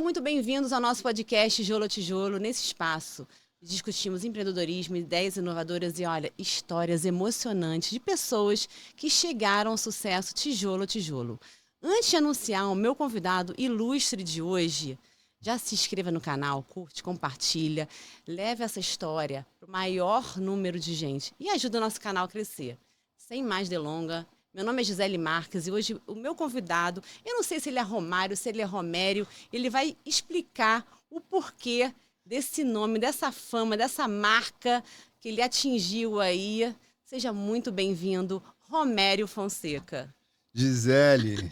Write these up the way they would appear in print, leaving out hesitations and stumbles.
Sejam muito bem-vindos ao nosso podcast Tijolo a Tijolo. Nesse espaço, discutimos empreendedorismo, ideias inovadoras e, olha, histórias emocionantes de pessoas que chegaram ao sucesso tijolo a tijolo. Antes de anunciar o meu convidado ilustre de hoje, já se inscreva no canal, curte, compartilha, leve essa história para o maior número de gente e ajuda o nosso canal a crescer. Sem mais delongas, meu nome é Gisele Marques e hoje o meu convidado, eu não sei se ele é Romário, se ele é Romério, ele vai explicar o porquê desse nome, dessa fama, dessa marca que ele atingiu aí. Seja muito bem-vindo, Romério Fonseca. Gisele,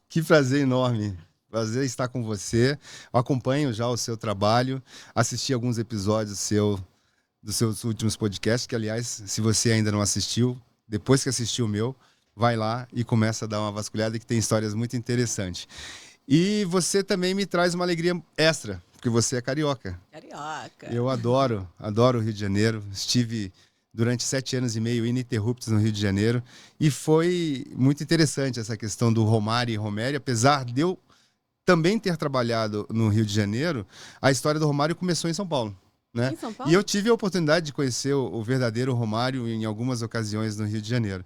que prazer enorme. Prazer estar com você. Eu acompanho já o seu trabalho, assisti alguns episódios dos seus últimos podcasts, que, aliás, se você ainda não assistiu, depois que assistiu o meu, vai lá e começa a dar uma vasculhada, que tem histórias muito interessantes. E você também me traz uma alegria extra, porque você é carioca. Carioca. Eu adoro o Rio de Janeiro. Estive durante 7 anos e meio ininterruptos no Rio de Janeiro. E foi muito interessante essa questão do Romário e Romério. Apesar de eu também ter trabalhado no Rio de Janeiro, a história do Romário começou em São Paulo. Né? Em São Paulo? E eu tive a oportunidade de conhecer o verdadeiro Romário em algumas ocasiões no Rio de Janeiro.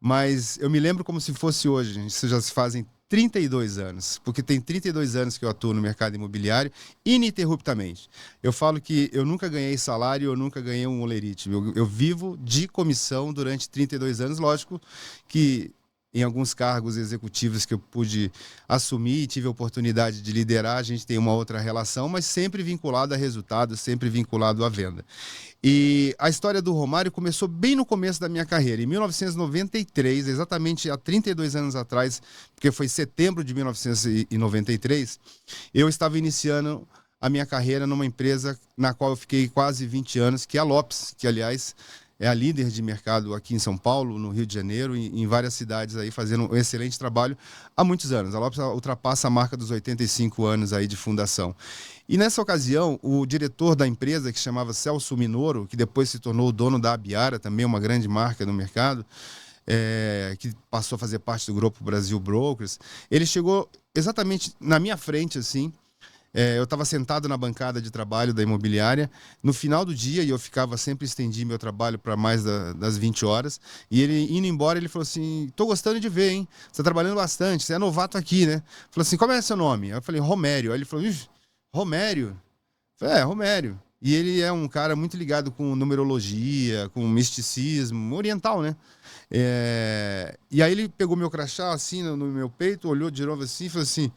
Mas eu me lembro como se fosse hoje. Isso já se fazem 32 anos, porque tem 32 anos que eu atuo no mercado imobiliário ininterruptamente. Eu falo que eu nunca ganhei salário, eu nunca ganhei um olerite. Eu vivo de comissão durante 32 anos, lógico que em alguns cargos executivos que eu pude assumir e tive a oportunidade de liderar, a gente tem uma outra relação, mas sempre vinculado a resultados, sempre vinculado à venda. E a história do Romário começou bem no começo da minha carreira, em 1993, exatamente há 32 anos atrás, porque foi setembro de 1993, eu estava iniciando a minha carreira numa empresa na qual eu fiquei quase 20 anos, que é a Lopes, que, aliás, é a líder de mercado aqui em São Paulo, no Rio de Janeiro, e em várias cidades aí, fazendo um excelente trabalho há muitos anos. A Lopes ultrapassa a marca dos 85 anos aí de fundação. E nessa ocasião, o diretor da empresa, que chamava Celso Minoro, que depois se tornou o dono da Abiara, também uma grande marca no mercado, que passou a fazer parte do Grupo Brasil Brokers, ele chegou exatamente na minha frente, assim. Eu estava sentado na bancada de trabalho da imobiliária no final do dia, e eu sempre estendi meu trabalho para mais das 20 horas, e ele indo embora, ele falou assim: tô gostando de ver, hein? Você tá trabalhando bastante, você é novato aqui, né? Falou assim: como é seu nome? Eu falei: Romério. Aí ele falou: Romério? Eu falei: Romério. E ele é um cara muito ligado com numerologia, com misticismo oriental, né? E aí ele pegou meu crachá assim no meu peito, olhou de novo assim e falou assim: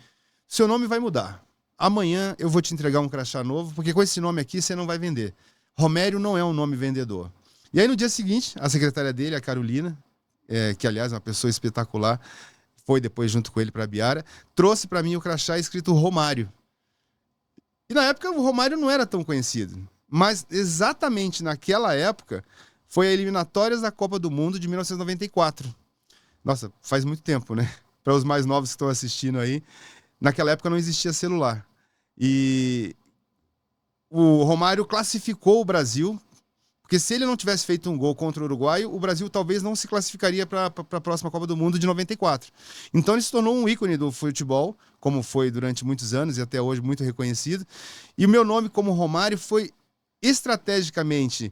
seu nome vai mudar. Amanhã eu vou te entregar um crachá novo, porque com esse nome aqui você não vai vender. Romério não é um nome vendedor. E aí no dia seguinte, a secretária dele, a Carolina, que aliás é uma pessoa espetacular, foi depois junto com ele para a Biara, trouxe para mim o crachá escrito Romário. E na época o Romário não era tão conhecido. Mas exatamente naquela época foi a eliminatórias da Copa do Mundo de 1994. Nossa, faz muito tempo, né? Para os mais novos que estão assistindo aí, naquela época não existia celular. E o Romário classificou o Brasil, porque se ele não tivesse feito um gol contra o Uruguai, o Brasil talvez não se classificaria para a próxima Copa do Mundo de 94. Então ele se tornou um ícone do futebol, como foi durante muitos anos e até hoje muito reconhecido. E o meu nome como Romário foi estrategicamente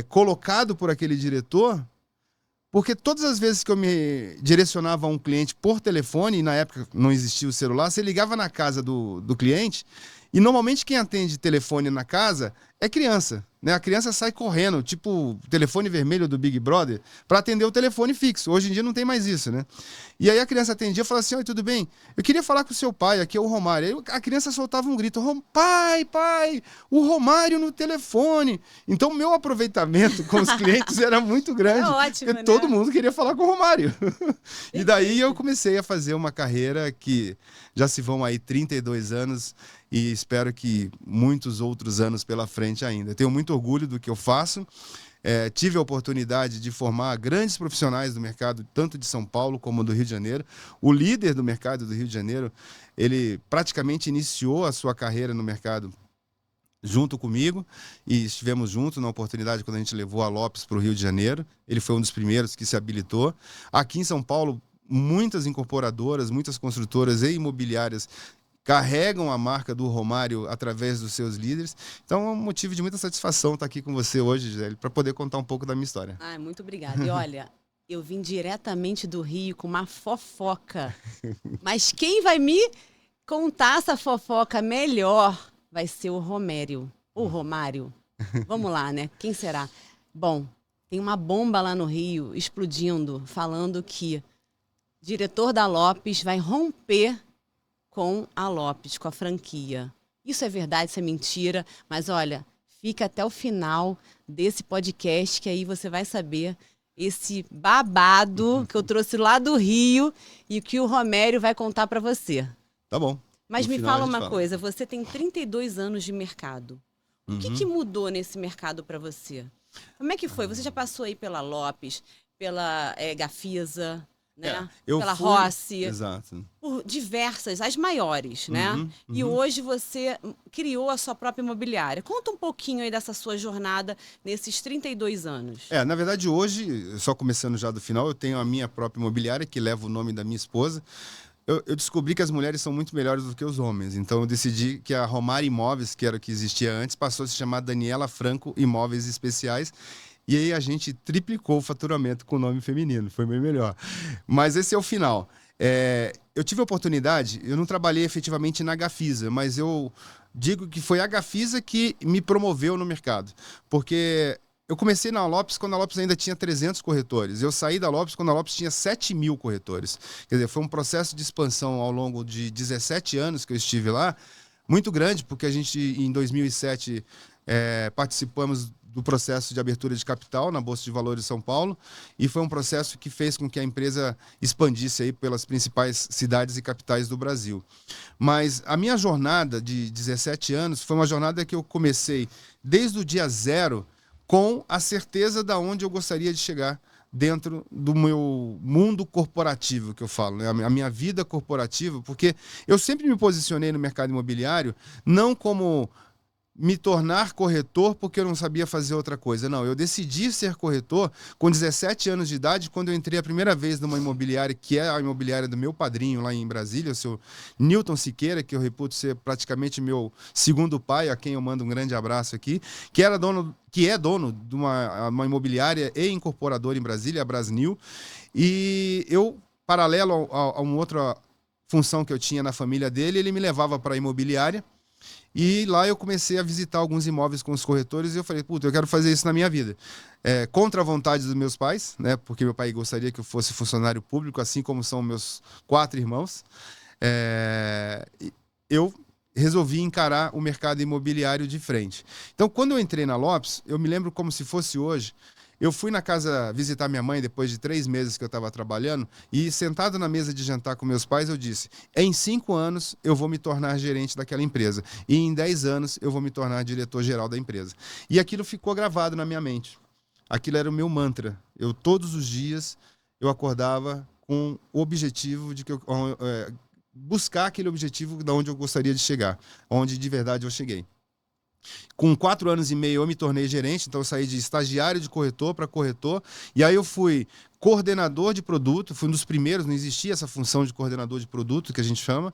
colocado por aquele diretor, porque todas as vezes que eu me direcionava a um cliente por telefone, e na época não existia o celular, você ligava na casa do cliente, e normalmente quem atende telefone na casa é criança, né? A criança sai correndo, tipo telefone vermelho do Big Brother, para atender o telefone fixo. Hoje em dia não tem mais isso, né? E aí a criança atendia e falava assim: oi, tudo bem? Eu queria falar com o seu pai, aqui é o Romário. Aí a criança soltava um grito: pai, o Romário no telefone. Então o meu aproveitamento com os clientes era muito grande. Ótimo, porque né? todo mundo queria falar com o Romário. E daí eu comecei a fazer uma carreira que já se vão aí 32 anos, e espero que muitos outros anos pela frente ainda. Eu tenho muito orgulho do que eu faço. Tive a oportunidade de formar grandes profissionais do mercado, tanto de São Paulo como do Rio de Janeiro. O líder do mercado do Rio de Janeiro, ele praticamente iniciou a sua carreira no mercado junto comigo, e estivemos juntos na oportunidade quando a gente levou a Lopes para o Rio de Janeiro. Ele foi um dos primeiros que se habilitou. Aqui em São Paulo, muitas incorporadoras, muitas construtoras e imobiliárias carregam a marca do Romário através dos seus líderes. Então é um motivo de muita satisfação estar aqui com você hoje, Gisele, para poder contar um pouco da minha história. Ai, muito obrigada. E olha, eu vim diretamente do Rio com uma fofoca. Mas quem vai me contar essa fofoca melhor vai ser o Romário. O Romário. Vamos lá, né? Quem será? Bom, tem uma bomba lá no Rio explodindo, falando que o diretor da Lopes vai romper com a Lopes, com a franquia. Isso é verdade, isso é mentira, mas olha, fica até o final desse podcast que aí você vai saber esse babado que eu trouxe lá do Rio e que o Romário vai contar para você. Tá bom. Mas No me final fala a gente uma coisa, você tem 32 anos de mercado. O que mudou nesse mercado para você? Como é que foi? Você já passou aí pela Lopes, pela Gafisa, né? Pela Rossi, exato, por diversas, as maiores, né? E hoje você criou a sua própria imobiliária. Conta um pouquinho aí dessa sua jornada nesses 32 anos. Na verdade, hoje, só começando já do final, eu tenho a minha própria imobiliária, que leva o nome da minha esposa. Eu descobri que as mulheres são muito melhores do que os homens. Então, eu decidi que a Romário Imóveis, que era o que existia antes, passou a se chamar Daniela Franco Imóveis Especiais. E aí a gente triplicou o faturamento com o nome feminino. Foi bem melhor. Mas esse é o final. Eu tive a oportunidade, eu não trabalhei efetivamente na Gafisa, mas eu digo que foi a Gafisa que me promoveu no mercado. Porque eu comecei na Lopes quando a Lopes ainda tinha 300 corretores. Eu saí da Lopes quando a Lopes tinha 7.000 corretores. Quer dizer, foi um processo de expansão ao longo de 17 anos que eu estive lá, muito grande, porque a gente, em 2007, participamos do processo de abertura de capital na Bolsa de Valores de São Paulo, e foi um processo que fez com que a empresa expandisse aí pelas principais cidades e capitais do Brasil. Mas a minha jornada de 17 anos foi uma jornada que eu comecei desde o dia zero, com a certeza de onde eu gostaria de chegar dentro do meu mundo corporativo, que eu falo, né? A minha vida corporativa, porque eu sempre me posicionei no mercado imobiliário não como me tornar corretor porque eu não sabia fazer outra coisa. Não, eu decidi ser corretor com 17 anos de idade, quando eu entrei a primeira vez numa imobiliária, que é a imobiliária do meu padrinho lá em Brasília, o seu Newton Siqueira, que eu reputo ser praticamente meu segundo pai, a quem eu mando um grande abraço aqui, que é dono de uma imobiliária e incorporadora em Brasília, a Brasnil. E eu, paralelo a uma outra função que eu tinha na família dele, ele me levava para a imobiliária. E lá eu comecei a visitar alguns imóveis com os corretores e eu falei, puta, eu quero fazer isso na minha vida. Contra a vontade dos meus pais, né? Porque meu pai gostaria que eu fosse funcionário público, assim como são meus 4 irmãos. Eu resolvi encarar o mercado imobiliário de frente. Então, quando eu entrei na Lopes, eu me lembro como se fosse hoje. Eu fui na casa visitar minha mãe depois de 3 meses que eu estava trabalhando e, sentado na mesa de jantar com meus pais, eu disse, em 5 anos eu vou me tornar gerente daquela empresa e em 10 anos eu vou me tornar diretor-geral da empresa. E aquilo ficou gravado na minha mente. Aquilo era o meu mantra. Eu, todos os dias, eu acordava com o objetivo de que buscar aquele objetivo de onde eu gostaria de chegar, onde de verdade eu cheguei. Com 4 anos e meio eu me tornei gerente, então eu saí de estagiário de corretor para corretor, e aí eu fui coordenador de produto, fui um dos primeiros, não existia essa função de coordenador de produto, que a gente chama,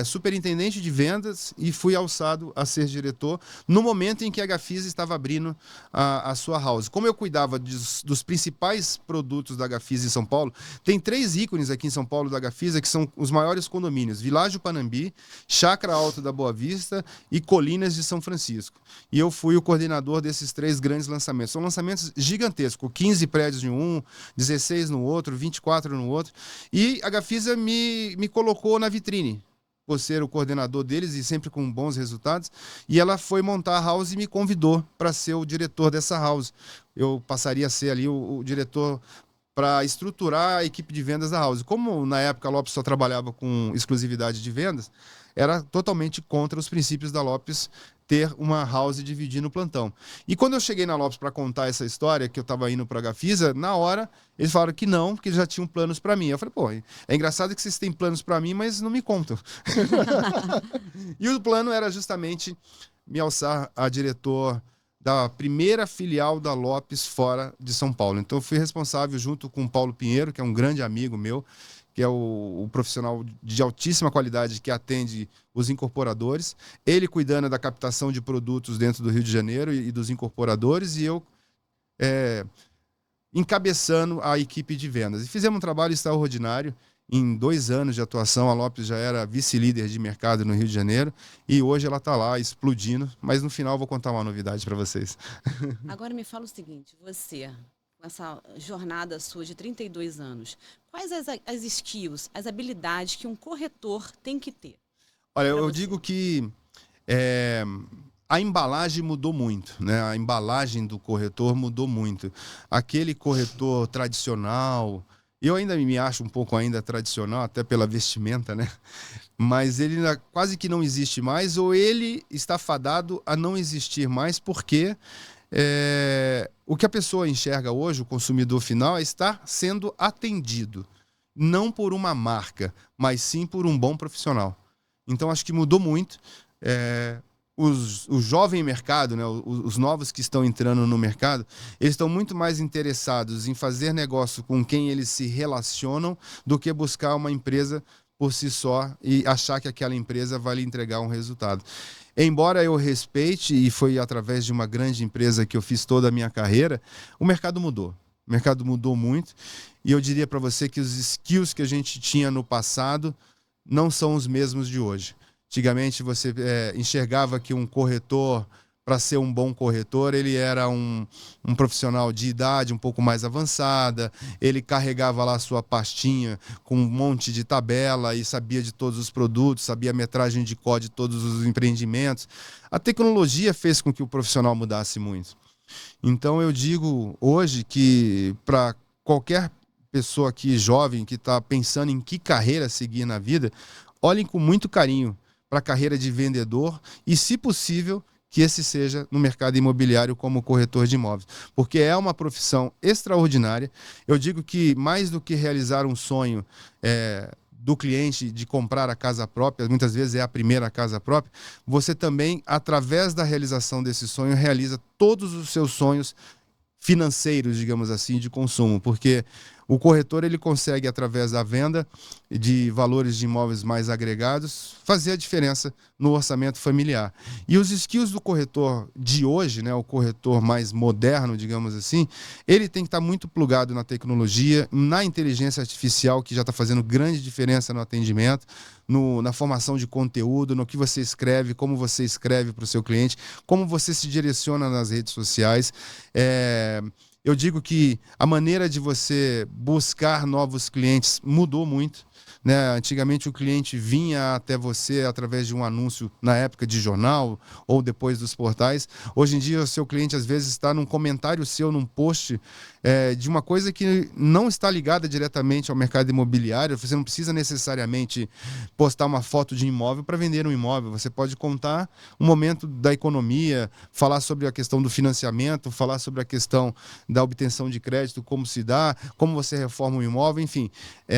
superintendente de vendas, e fui alçado a ser diretor no momento em que a Gafisa estava abrindo a sua house. Como eu cuidava dos principais produtos da Gafisa em São Paulo, tem 3 ícones aqui em São Paulo da Gafisa, que são os maiores condomínios, Világio Panambi, Chácara Alto da Boa Vista e Colinas de São Francisco. E eu fui o coordenador desses 3 grandes lançamentos. São lançamentos gigantescos, 15 prédios em um, 16 no outro, 24 no outro. E a Gafisa me colocou na vitrine, por ser o coordenador deles e sempre com bons resultados. E ela foi montar a house e me convidou para ser o diretor dessa house. Eu passaria a ser ali o diretor para estruturar a equipe de vendas da house. Como na época a Lopes só trabalhava com exclusividade de vendas, era totalmente contra os princípios da Lopes ter uma house dividindo o plantão. E quando eu cheguei na Lopes para contar essa história, que eu estava indo para a Gafisa, na hora eles falaram que não, porque eles já tinham planos para mim. Eu falei, pô, é engraçado que vocês têm planos para mim, mas não me contam. E o plano era justamente me alçar a diretor da primeira filial da Lopes fora de São Paulo. Então eu fui responsável, junto com o Paulo Pinheiro, que é um grande amigo meu, que é o profissional de altíssima qualidade que atende os incorporadores, ele cuidando da captação de produtos dentro do Rio de Janeiro e dos incorporadores, e eu encabeçando a equipe de vendas. E fizemos um trabalho extraordinário. Em 2 anos de atuação, a Lopes já era vice-líder de mercado no Rio de Janeiro e hoje ela está lá explodindo, mas no final eu vou contar uma novidade para vocês. Agora me fala o seguinte, você, com essa jornada sua de 32 anos, quais as skills, as habilidades que um corretor tem que ter? Olha, eu digo que a embalagem mudou muito, né? A embalagem do corretor mudou muito. Aquele corretor tradicional, eu ainda me acho um pouco ainda tradicional, até pela vestimenta, né? Mas ele quase que não existe mais, ou ele está fadado a não existir mais, porque o que a pessoa enxerga hoje, o consumidor final, é estar sendo atendido, não por uma marca, mas sim por um bom profissional. Então, acho que mudou muito. O jovem mercado, né, os novos que estão entrando no mercado, eles estão muito mais interessados em fazer negócio com quem eles se relacionam do que buscar uma empresa por si só e achar que aquela empresa vai lhe entregar um resultado. Embora eu respeite, e foi através de uma grande empresa que eu fiz toda a minha carreira, o mercado mudou. O mercado mudou muito e eu diria para você que os skills que a gente tinha no passado não são os mesmos de hoje. Antigamente você enxergava que um corretor, para ser um bom corretor, ele era um profissional de idade um pouco mais avançada, ele carregava lá a sua pastinha com um monte de tabela e sabia de todos os produtos, sabia a metragem de código de todos os empreendimentos. A tecnologia fez com que o profissional mudasse muito. Então eu digo hoje que para qualquer pessoa aqui jovem que está pensando em que carreira seguir na vida, olhem com muito carinho para a carreira de vendedor e, se possível, que esse seja no mercado imobiliário como corretor de imóveis, porque é uma profissão extraordinária. Eu digo que mais do que realizar um sonho do cliente de comprar a casa própria, muitas vezes é a primeira casa própria, você também, através da realização desse sonho, realiza todos os seus sonhos financeiros, digamos assim, de consumo, porque o corretor ele consegue, através da venda de valores de imóveis mais agregados, fazer a diferença no orçamento familiar. E os skills do corretor de hoje, né, o corretor mais moderno, digamos assim, ele tem que estar muito plugado na tecnologia, na inteligência artificial, que já está fazendo grande diferença no atendimento, na formação de conteúdo, no que você escreve, como você escreve para o seu cliente, como você se direciona nas redes sociais. Eu digo que a maneira de você buscar novos clientes mudou muito, né? Antigamente o cliente vinha até você através de um anúncio na época de jornal ou depois dos portais. Hoje em dia o seu cliente às vezes está num comentário seu, num post de uma coisa que não está ligada diretamente ao mercado imobiliário. Você não precisa necessariamente postar uma foto de imóvel para vender um imóvel. Você pode contar um momento da economia, falar sobre a questão do financiamento, falar sobre a questão da obtenção de crédito, como se dá, como você reforma um imóvel, enfim.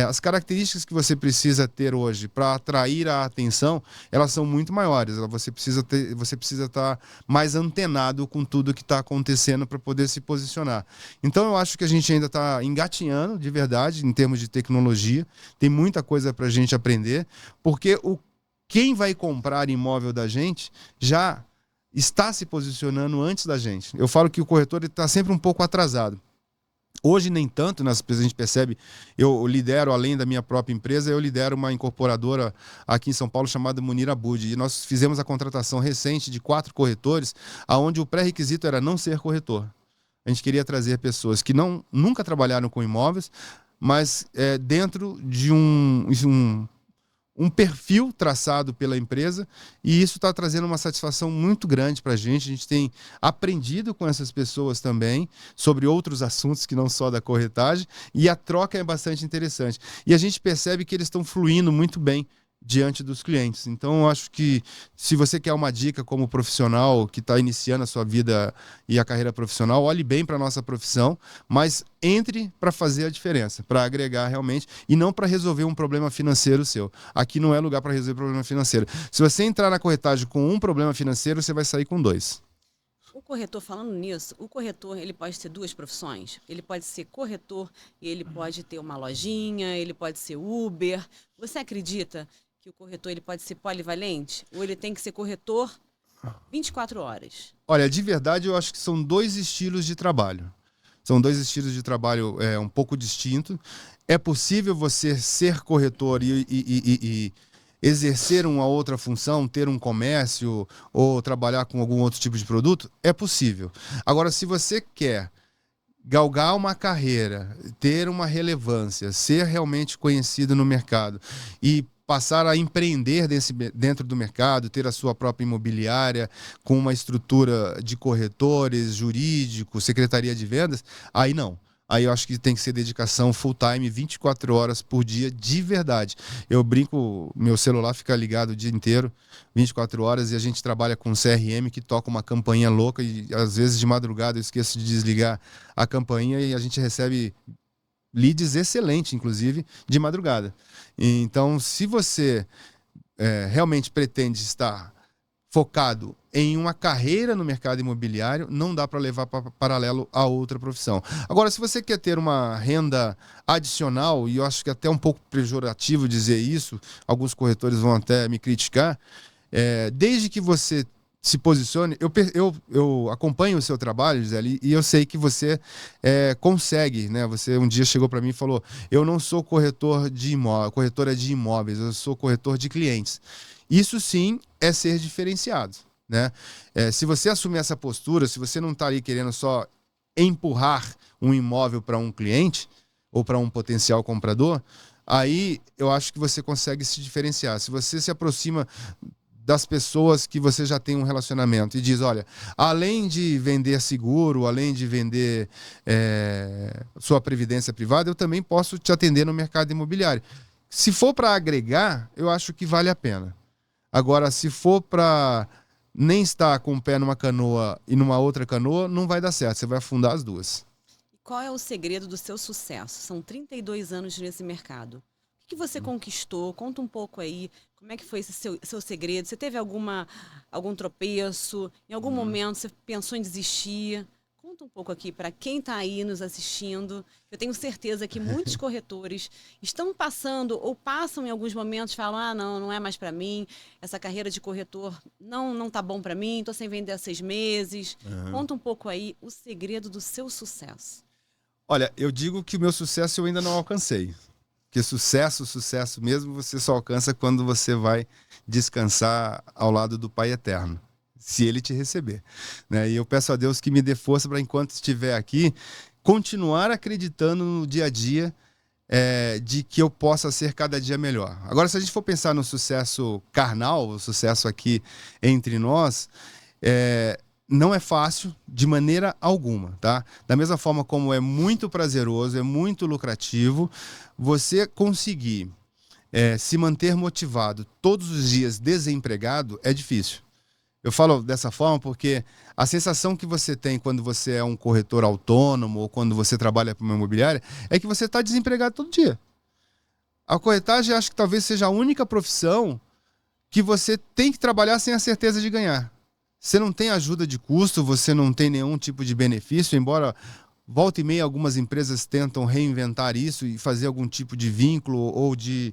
As características que você precisa ter hoje para atrair a atenção, elas são muito maiores. Você precisa estar mais antenado com tudo que está acontecendo para poder se posicionar. Então eu acho que a gente ainda está engatinhando, de verdade, em termos de tecnologia. Tem muita coisa para a gente aprender, porque quem vai comprar imóvel da gente já está se posicionando antes da gente. Eu falo que o corretor está sempre um pouco atrasado. Hoje nem tanto, a gente percebe, eu lidero, além da minha própria empresa, eu lidero uma incorporadora aqui em São Paulo chamada Munir Abud, e nós fizemos a contratação recente de 4 corretores, onde o pré-requisito era não ser corretor. A gente queria trazer pessoas que nunca trabalharam com imóveis, mas dentro de um perfil traçado pela empresa, e isso está trazendo uma satisfação muito grande para a gente. A gente tem aprendido com essas pessoas também sobre outros assuntos que não só da corretagem, e a troca é bastante interessante. E a gente percebe que eles estão fluindo muito bem diante dos clientes. Então, eu acho que se você quer uma dica como profissional que está iniciando a sua vida e a carreira profissional, olhe bem para a nossa profissão, mas entre para fazer a diferença, para agregar realmente, e não para resolver um problema financeiro seu. Aqui não é lugar para resolver problema financeiro. Se você entrar na corretagem com um problema financeiro, você vai sair com 2. O corretor, falando nisso, o corretor ele pode ter duas profissões. Ele pode ser corretor e ele pode ter uma lojinha, ele pode ser Uber. Você acredita que o corretor ele pode ser polivalente? Ou ele tem que ser corretor 24 horas? Olha, de verdade, eu acho que são dois estilos de trabalho. São dois estilos de trabalho um pouco distintos. É possível você ser corretor e exercer uma outra função, ter um comércio ou trabalhar com algum outro tipo de produto? É possível. Agora, se você quer galgar uma carreira, ter uma relevância, ser realmente conhecido no mercado e passar a empreender dentro do mercado, ter a sua própria imobiliária com uma estrutura de corretores, jurídico, secretaria de vendas, aí não. Aí eu acho que tem que ser dedicação full time, 24 horas por dia, de verdade. Eu brinco, meu celular fica ligado o dia inteiro, 24 horas, e a gente trabalha com CRM que toca uma campainha louca e às vezes de madrugada eu esqueço de desligar a campainha e a gente recebe leads excelentes, inclusive, de madrugada. Então, se você realmente pretende estar focado em uma carreira no mercado imobiliário, não dá para levar paralelo a outra profissão. Agora, se você quer ter uma renda adicional, e eu acho que é até um pouco pejorativo dizer isso, alguns corretores vão até me criticar, desde que você se posicione, eu acompanho o seu trabalho, Gisele, e eu sei que você consegue, né? Você um dia chegou para mim e falou: eu não sou corretora de imóveis, eu sou corretor de clientes. Isso sim é ser diferenciado, né? Se você assumir essa postura, se você não está ali querendo só empurrar um imóvel para um cliente ou para um potencial comprador, aí eu acho que você consegue se diferenciar. Se você se aproxima das pessoas que você já tem um relacionamento e diz: olha, além de vender seguro, além de vender sua previdência privada, eu também posso te atender no mercado imobiliário. Se for para agregar, eu acho que vale a pena. Agora, se for para nem estar com o pé numa canoa e numa outra canoa, não vai dar certo, você vai afundar as duas. Qual é o segredo do seu sucesso? São 32 anos nesse mercado. O que você conquistou? Conta um pouco aí. Como é que foi esse seu segredo? Você teve algum tropeço? Em algum momento você pensou em desistir? Conta um pouco aqui para quem está aí nos assistindo. Eu tenho certeza que muitos corretores estão passando ou passam em alguns momentos e falam: não é mais para mim. Essa carreira de corretor não tá bom para mim. Estou sem vender há 6 meses. Conta um pouco aí o segredo do seu sucesso. Olha, eu digo que o meu sucesso eu ainda não alcancei. Porque sucesso mesmo, você só alcança quando você vai descansar ao lado do Pai Eterno, se Ele te receber, né? E eu peço a Deus que me dê força para, enquanto estiver aqui, continuar acreditando no dia a dia, de que eu possa ser cada dia melhor. Agora, se a gente for pensar no sucesso carnal, o sucesso aqui entre nós, não é fácil de maneira alguma, tá? Da mesma forma como é muito prazeroso, é muito lucrativo, você conseguir se manter motivado todos os dias desempregado é difícil. Eu falo dessa forma porque a sensação que você tem quando você é um corretor autônomo ou quando você trabalha para uma imobiliária é que você está desempregado todo dia. A corretagem, acho que talvez seja a única profissão que você tem que trabalhar sem a certeza de ganhar. Você não tem ajuda de custo, você não tem nenhum tipo de benefício, embora volta e meia algumas empresas tentam reinventar isso e fazer algum tipo de vínculo ou de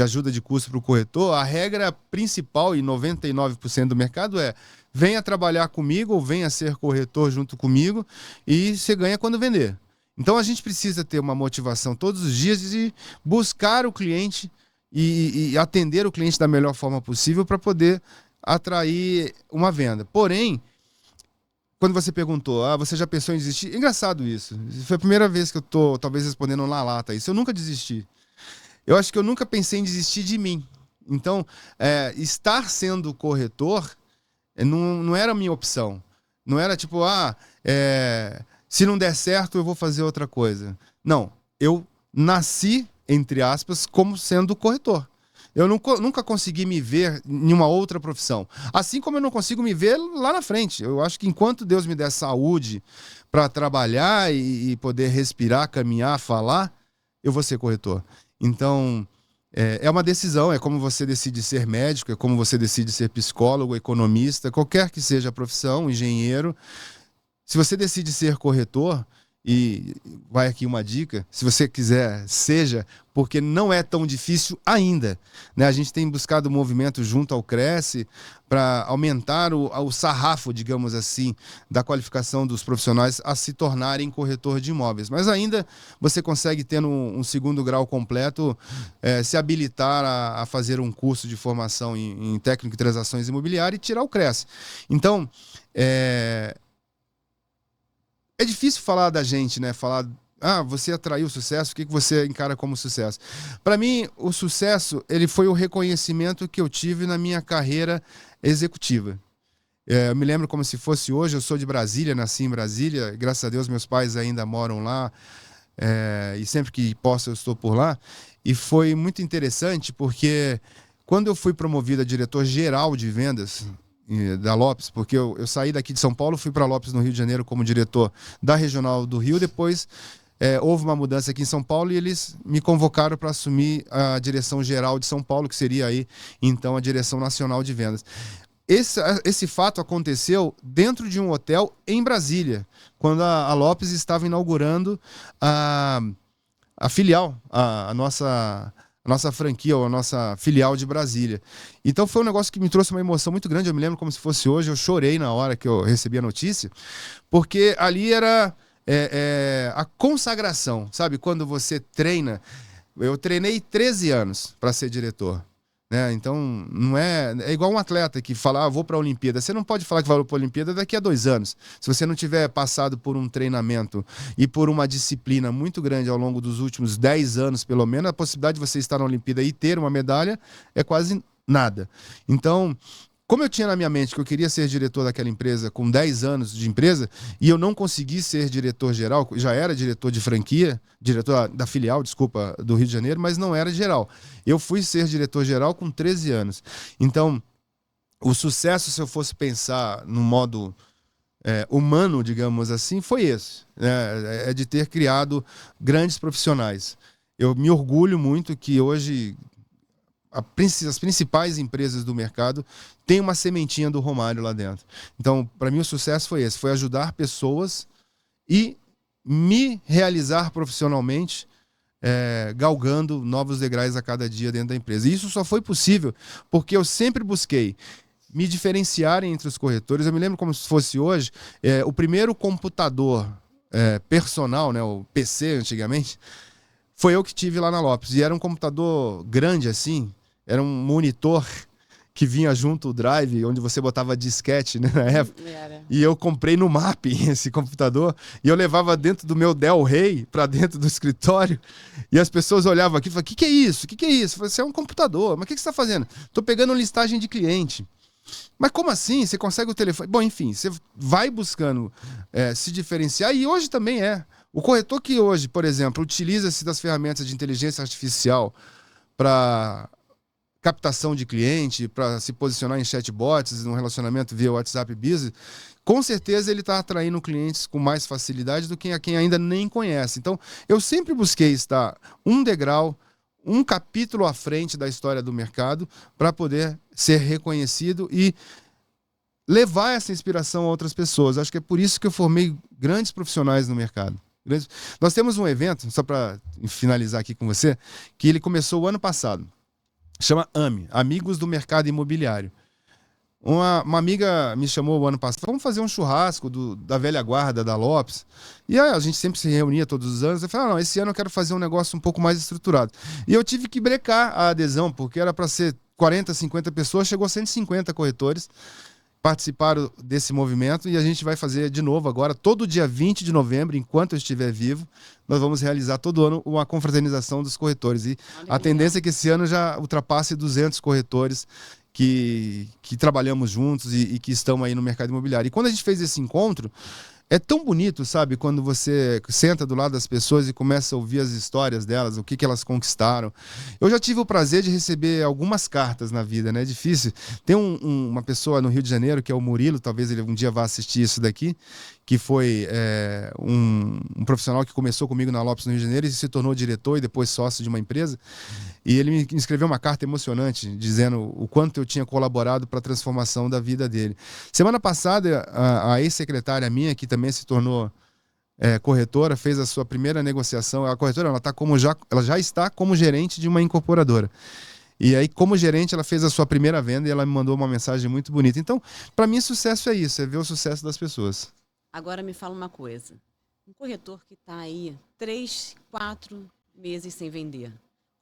ajuda de custo para o corretor. A regra principal, e 99% do mercado, venha trabalhar comigo ou venha ser corretor junto comigo e você ganha quando vender. Então a gente precisa ter uma motivação todos os dias de buscar o cliente e atender o cliente da melhor forma possível para poder atrair uma venda. Porém, quando você perguntou: você já pensou em desistir? Engraçado isso. Foi a primeira vez que eu tô, talvez, respondendo na lata isso. Eu nunca desisti. Eu acho que eu nunca pensei em desistir de mim. Então, estar sendo corretor não era a minha opção. Não era tipo, se não der certo, eu vou fazer outra coisa. Não, eu nasci, entre aspas, como sendo corretor. Eu nunca consegui me ver em uma outra profissão. Assim como eu não consigo me ver lá na frente. Eu acho que enquanto Deus me der saúde para trabalhar e poder respirar, caminhar, falar, eu vou ser corretor. Então, É uma decisão, é como você decide ser médico, é como você decide ser psicólogo, economista, qualquer que seja a profissão, engenheiro. Se você decide ser corretor, e vai aqui uma dica, se você quiser, seja, porque não é tão difícil ainda, né? A gente tem buscado movimento junto ao Cresce para aumentar o sarrafo, digamos assim, da qualificação dos profissionais a se tornarem corretor de imóveis. Mas ainda você consegue, tendo um segundo grau completo, se habilitar a fazer um curso de formação em técnico de transações imobiliárias e tirar o Cresce. Então, é difícil falar da gente, né? Falar, você atraiu sucesso, o que você encara como sucesso? Para mim, o sucesso, ele foi o reconhecimento que eu tive na minha carreira executiva. Eu me lembro como se fosse hoje, eu sou de Brasília, nasci em Brasília, graças a Deus meus pais ainda moram lá, e sempre que posso eu estou por lá. E foi muito interessante porque quando eu fui promovido a diretor-geral de vendas da Lopes, porque eu saí daqui de São Paulo, fui para Lopes no Rio de Janeiro como diretor da Regional do Rio, depois houve uma mudança aqui em São Paulo e eles me convocaram para assumir a direção geral de São Paulo, que seria aí então a direção nacional de vendas. Esse fato aconteceu dentro de um hotel em Brasília, quando a Lopes estava inaugurando a filial, a nossa franquia, ou a nossa filial de Brasília. Então foi um negócio que me trouxe uma emoção muito grande. Eu me lembro como se fosse hoje, eu chorei na hora que eu recebi a notícia, porque ali era a consagração, sabe? Quando você treina. Eu treinei 13 anos para ser diretor, né? Então não é igual um atleta que fala, vou para a Olimpíada. Você não pode falar que vai para a Olimpíada daqui a 2 anos. Se você não tiver passado por um treinamento e por uma disciplina muito grande ao longo dos últimos 10 anos, pelo menos, a possibilidade de você estar na Olimpíada e ter uma medalha é quase nada. Então, como eu tinha na minha mente que eu queria ser diretor daquela empresa com 10 anos de empresa e eu não consegui ser diretor geral, já era diretor de franquia, diretor da filial, desculpa, do Rio de Janeiro, mas não era geral. Eu fui ser diretor geral com 13 anos. Então, o sucesso, se eu fosse pensar no modo humano, digamos assim, foi esse. É de ter criado grandes profissionais. Eu me orgulho muito que hoje as principais empresas do mercado têm uma sementinha do Romário lá dentro. Então, para mim, o sucesso foi esse, foi ajudar pessoas e me realizar profissionalmente, galgando novos degraus a cada dia dentro da empresa. E isso só foi possível porque eu sempre busquei me diferenciar entre os corretores. Eu me lembro como se fosse hoje, o primeiro computador personal, né, o PC antigamente, foi eu que tive lá na Lopes. E era um computador grande assim, era um monitor que vinha junto o drive, onde você botava disquete, né, na época. E eu comprei no MAP esse computador, e eu levava dentro do meu Dell Rey para dentro do escritório, e as pessoas olhavam aqui e falavam, o que é isso? O que é isso? Eu falei, isso é um computador, mas o que você está fazendo? Estou pegando listagem de cliente. Mas como assim? Você consegue o telefone? Bom, enfim, você vai buscando se diferenciar, e hoje também o corretor que hoje, por exemplo, utiliza-se das ferramentas de inteligência artificial para captação de cliente, para se posicionar em chatbots, no relacionamento via WhatsApp Business, com certeza ele está atraindo clientes com mais facilidade do que a quem ainda nem conhece. Então, eu sempre busquei estar um degrau, um capítulo à frente da história do mercado para poder ser reconhecido e levar essa inspiração a outras pessoas. Acho que é por isso que eu formei grandes profissionais no mercado. Nós temos um evento, só para finalizar aqui com você, que ele começou o ano passado. Chama AME, Amigos do Mercado Imobiliário. Uma amiga me chamou o ano passado, vamos fazer um churrasco da velha guarda da Lopes. E aí, a gente sempre se reunia todos os anos. Eu falei, não, esse ano eu quero fazer um negócio um pouco mais estruturado. E eu tive que brecar a adesão, porque era para ser 40, 50 pessoas, chegou a 150 corretores. Participaram desse movimento e a gente vai fazer de novo agora, todo dia 20 de novembro, enquanto eu estiver vivo, nós vamos realizar todo ano uma confraternização dos corretores. E a tendência é que esse ano já ultrapasse 200 corretores que trabalhamos juntos e que estão aí no mercado imobiliário. E quando a gente fez esse encontro, é tão bonito, sabe? Quando você senta do lado das pessoas e começa a ouvir as histórias delas, o que elas conquistaram. Eu já tive o prazer de receber algumas cartas na vida, né? É difícil. Tem uma pessoa no Rio de Janeiro, que é o Murilo, talvez ele um dia vá assistir isso daqui, que foi um profissional que começou comigo na Lopes no Rio de Janeiro e se tornou diretor e depois sócio de uma empresa. E ele me escreveu uma carta emocionante, dizendo o quanto eu tinha colaborado para a transformação da vida dele. Semana passada, a ex-secretária minha, que também se tornou corretora, fez a sua primeira negociação. A corretora ela já está como gerente de uma incorporadora. E aí, como gerente, ela fez a sua primeira venda e ela me mandou uma mensagem muito bonita. Então, para mim, sucesso é isso, é ver o sucesso das pessoas. Agora me fala uma coisa. Um corretor que está aí 3, 4 meses sem vender,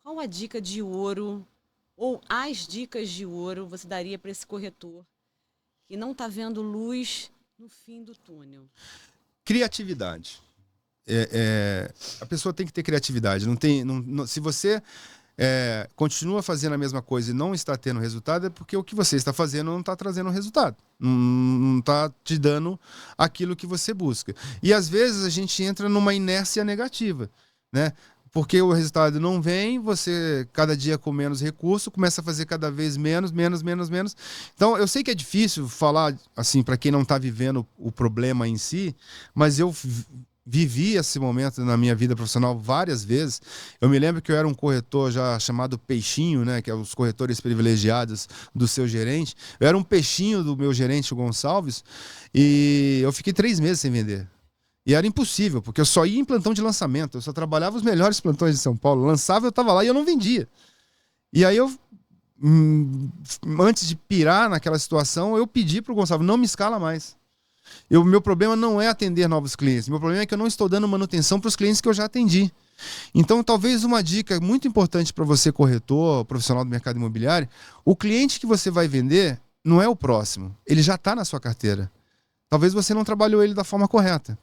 qual a dica de ouro ou as dicas de ouro você daria para esse corretor que não está vendo luz no fim do túnel? Criatividade. A pessoa tem que ter criatividade. Se você continua fazendo a mesma coisa e não está tendo resultado, é porque o que você está fazendo não está trazendo resultado. Não está te dando aquilo que você busca. E às vezes a gente entra numa inércia negativa, né? Porque o resultado não vem, você cada dia com menos recurso, começa a fazer cada vez menos. Então, eu sei que é difícil falar assim para quem não está vivendo o problema em si, mas eu vivi esse momento na minha vida profissional várias vezes. Eu me lembro que eu era um corretor já chamado peixinho, né, que é os corretores privilegiados do seu gerente. Eu era um peixinho do meu gerente, o Gonçalves, e eu fiquei 3 meses sem vender. E era impossível, porque eu só ia em plantão de lançamento, eu só trabalhava os melhores plantões de São Paulo. Lançava, eu estava lá e eu não vendia. E aí eu, antes de pirar naquela situação, eu pedi para o Gonçalves, não me escala mais. Meu problema não é atender novos clientes, meu problema é que eu não estou dando manutenção para os clientes que eu já atendi. Então, talvez uma dica muito importante para você, corretor, profissional do mercado imobiliário, o cliente que você vai vender não é o próximo, ele já está na sua carteira. Talvez você não trabalhou ele da forma correta.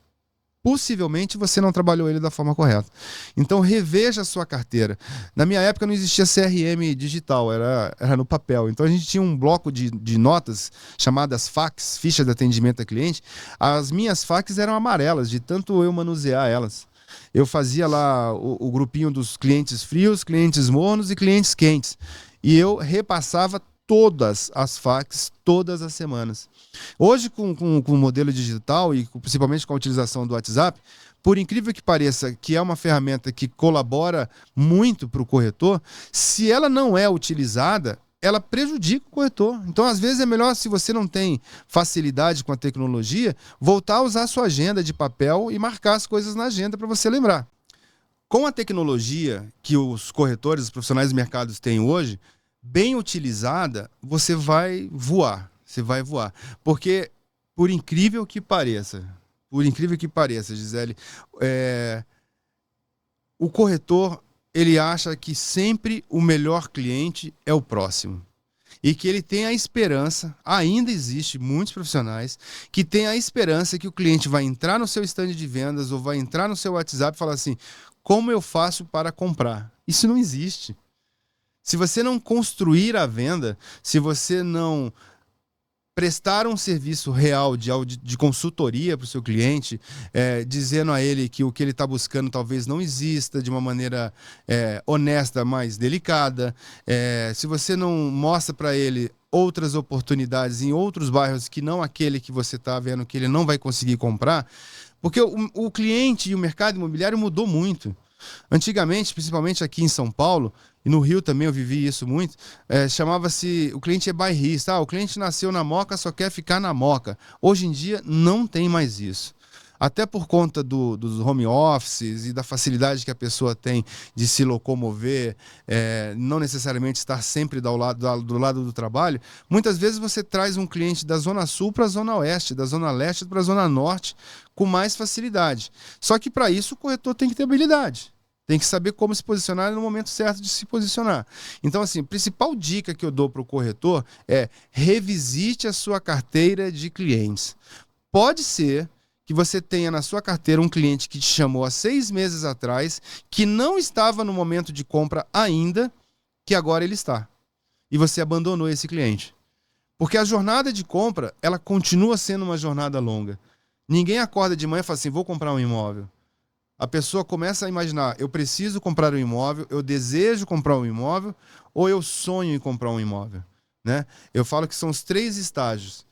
Possivelmente você não trabalhou ele da forma correta. Então reveja a sua carteira. Na minha época não existia CRM digital, era no papel. Então a gente tinha um bloco de notas chamadas fax, fichas de atendimento a cliente. As minhas fax eram amarelas, de tanto eu manusear elas. Eu fazia lá o grupinho dos clientes frios, clientes mornos e clientes quentes. E eu repassava todas as fax, todas as semanas. Hoje, com o modelo digital e principalmente com a utilização do WhatsApp, por incrível que pareça, que é uma ferramenta que colabora muito para o corretor, se ela não é utilizada, ela prejudica o corretor. Então, às vezes, é melhor, se você não tem facilidade com a tecnologia, voltar a usar a sua agenda de papel e marcar as coisas na agenda para você lembrar. Com a tecnologia que os corretores, os profissionais de mercados têm hoje, bem utilizada, você vai voar. Você vai voar. Porque, por incrível que pareça, Gisele, o corretor, ele acha que sempre o melhor cliente é o próximo. E que ele tem a esperança, ainda existe muitos profissionais, que tem a esperança que o cliente vai entrar no seu stand de vendas ou vai entrar no seu WhatsApp e falar assim, como eu faço para comprar? Isso não existe. Se você não construir a venda, se você não prestar um serviço real de consultoria para o seu cliente, dizendo a ele que o que ele está buscando talvez não exista de uma maneira honesta, mas delicada, se você não mostra para ele outras oportunidades em outros bairros que não aquele que você está vendo que ele não vai conseguir comprar, porque o cliente e o mercado imobiliário mudou muito. Antigamente, principalmente aqui em São Paulo, e no Rio também eu vivi isso muito, chamava-se, o cliente é bairrista, o cliente nasceu na Moca, só quer ficar na Moca. Hoje em dia não tem mais isso. Até por conta dos home offices e da facilidade que a pessoa tem de se locomover, não necessariamente estar sempre do lado do trabalho, muitas vezes você traz um cliente da Zona Sul para a Zona Oeste, da Zona Leste para a Zona Norte, com mais facilidade. Só que para isso o corretor tem que ter habilidade. Tem que saber como se posicionar no momento certo de se posicionar. Então, assim, a principal dica que eu dou para o corretor é revisite a sua carteira de clientes. Pode ser que você tenha na sua carteira um cliente que te chamou há 6 meses atrás, que não estava no momento de compra ainda, que agora ele está. E você abandonou esse cliente. Porque a jornada de compra, ela continua sendo uma jornada longa. Ninguém acorda de manhã e fala assim, vou comprar um imóvel. A pessoa começa a imaginar, eu preciso comprar um imóvel, eu desejo comprar um imóvel, ou eu sonho em comprar um imóvel, né? Eu falo que são os 3 estágios.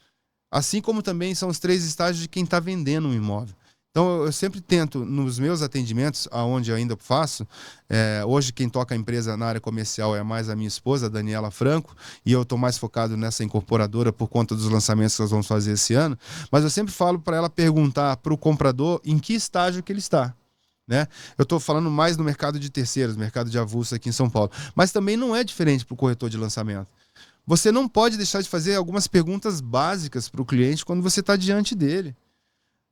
Assim como também são os 3 estágios de quem está vendendo um imóvel. Então, eu sempre tento, nos meus atendimentos, aonde eu ainda faço, hoje quem toca a empresa na área comercial é mais a minha esposa, a Daniela Franco, e eu estou mais focado nessa incorporadora por conta dos lançamentos que nós vamos fazer esse ano, mas eu sempre falo para ela perguntar para o comprador em que estágio que ele está. Né? Eu estou falando mais no mercado de terceiros, mercado de avulso aqui em São Paulo, mas também não é diferente para o corretor de lançamento. Você não pode deixar de fazer algumas perguntas básicas para o cliente quando você está diante dele.